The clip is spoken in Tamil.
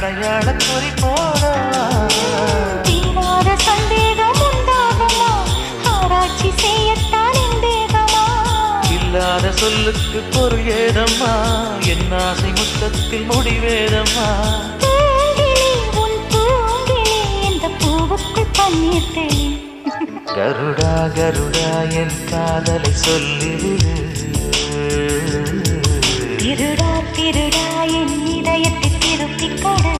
அடையாள குறி போட தீராத சந்தேகம் உண்டாகுமா ஆராய்ச்சி செய்யத்தான் எந்தேகமா இல்லாத சொல்லுக்கு பொருள் ஏதம்மா என் ஆசை முத்தத்தில் முடிவேதம்மா பூங்கிலே உன் பூங்கிலே இந்த பூவுக்குள் பன்னீர் தெளி கருடா கருடா என் காதலை சொல்லிடு திருடா திருடா என்